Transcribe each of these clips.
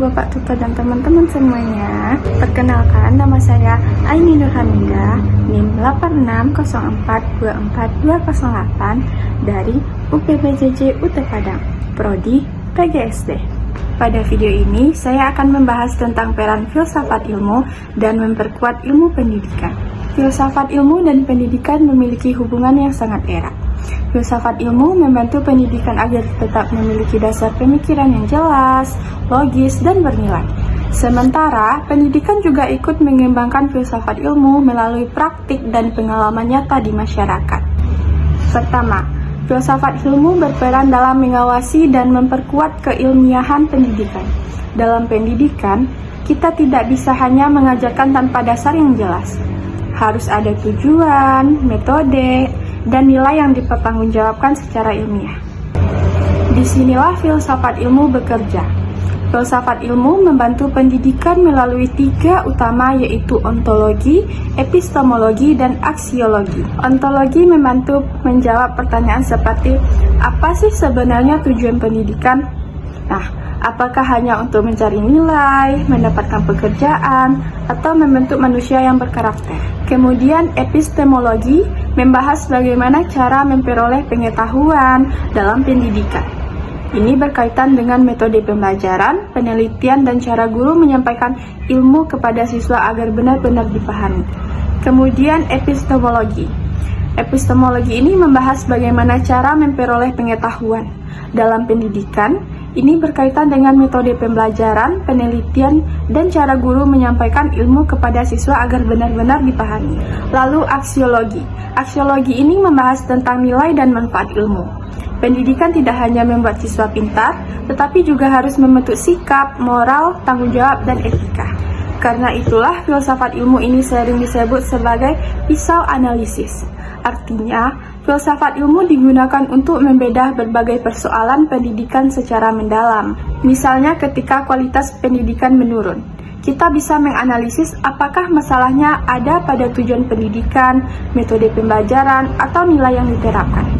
Bapak Tutor dan teman-teman semuanya. Perkenalkan, nama saya Aini Nurhaminda, NIM 860424208 dari UPBJJ UT Padang, Prodi PGSD. Pada video ini, saya akan membahas tentang peran filsafat ilmu dan memperkuat ilmu pendidikan. Filsafat ilmu dan pendidikan memiliki hubungan yang sangat erat. Filsafat ilmu membantu pendidikan agar tetap memiliki dasar pemikiran yang jelas, logis, dan bernilai. Sementara, pendidikan juga ikut mengembangkan filsafat ilmu melalui praktik dan pengalaman nyata di masyarakat. Pertama, filsafat ilmu berperan dalam mengawasi dan memperkuat keilmiahan pendidikan. Dalam pendidikan, kita tidak bisa hanya mengajarkan tanpa dasar yang jelas. Harus ada tujuan, metode, dan nilai yang dipertanggungjawabkan secara ilmiah. Disinilah filsafat ilmu bekerja. Filsafat ilmu membantu pendidikan melalui 3 utama, yaitu ontologi, epistemologi, dan aksiologi. Ontologi membantu menjawab pertanyaan seperti, apa sih sebenarnya tujuan pendidikan? Nah, apakah hanya untuk mencari nilai, mendapatkan pekerjaan, atau membentuk manusia yang berkarakter? Kemudian epistemologi membahas bagaimana cara memperoleh pengetahuan dalam pendidikan. Ini berkaitan dengan metode pembelajaran, penelitian, dan cara guru menyampaikan ilmu kepada siswa agar benar-benar dipahami. Kemudian epistemologi. Epistemologi ini membahas bagaimana cara memperoleh pengetahuan dalam pendidikan. Ini berkaitan dengan metode pembelajaran, penelitian, dan cara guru menyampaikan ilmu kepada siswa agar benar-benar dipahami. Lalu aksiologi. Aksiologi ini membahas tentang nilai dan manfaat ilmu. Pendidikan tidak hanya membuat siswa pintar, tetapi juga harus membentuk sikap, moral, tanggung jawab, dan etika. Karena itulah filsafat ilmu ini sering disebut sebagai pisau analisis. Artinya, filsafat ilmu digunakan untuk membedah berbagai persoalan pendidikan secara mendalam. Misalnya ketika kualitas pendidikan menurun, kita bisa menganalisis apakah masalahnya ada pada tujuan pendidikan, metode pembelajaran, atau nilai yang diterapkan.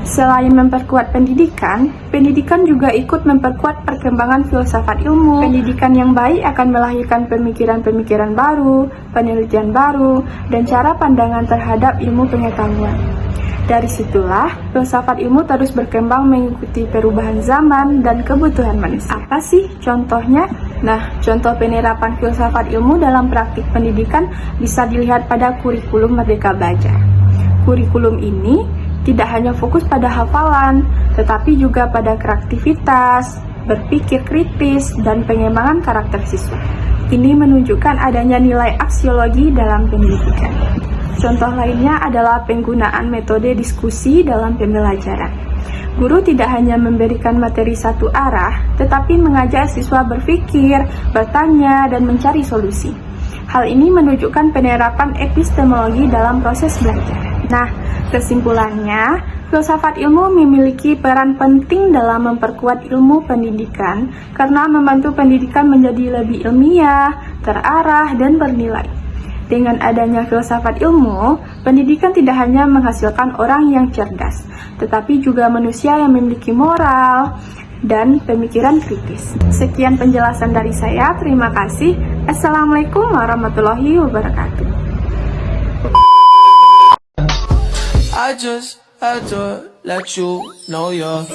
Selain memperkuat pendidikan, pendidikan juga ikut memperkuat perkembangan filsafat ilmu. Pendidikan yang baik akan melahirkan pemikiran-pemikiran baru, penelitian baru, dan cara pandangan terhadap ilmu pengetahuan. Dari situlah, filsafat ilmu terus berkembang mengikuti perubahan zaman dan kebutuhan manusia. Apa sih contohnya? Nah, contoh penerapan filsafat ilmu dalam praktik pendidikan bisa dilihat pada kurikulum Merdeka Belajar. Kurikulum ini tidak hanya fokus pada hafalan, tetapi juga pada kreativitas, berpikir kritis, dan pengembangan karakter siswa. Ini menunjukkan adanya nilai aksiologi dalam pendidikan. Contoh lainnya adalah penggunaan metode diskusi dalam pembelajaran. Guru tidak hanya memberikan materi satu arah, tetapi mengajak siswa berpikir, bertanya, dan mencari solusi. Hal ini menunjukkan penerapan epistemologi dalam proses belajar. Nah, kesimpulannya, filsafat ilmu memiliki peran penting dalam memperkuat ilmu pendidikan karena membantu pendidikan menjadi lebih ilmiah, terarah, dan bernilai. Dengan adanya filsafat ilmu, pendidikan tidak hanya menghasilkan orang yang cerdas, tetapi juga manusia yang memiliki moral dan pemikiran kritis. Sekian penjelasan dari saya, terima kasih. Assalamualaikum warahmatullahi wabarakatuh. I just had to let you know you're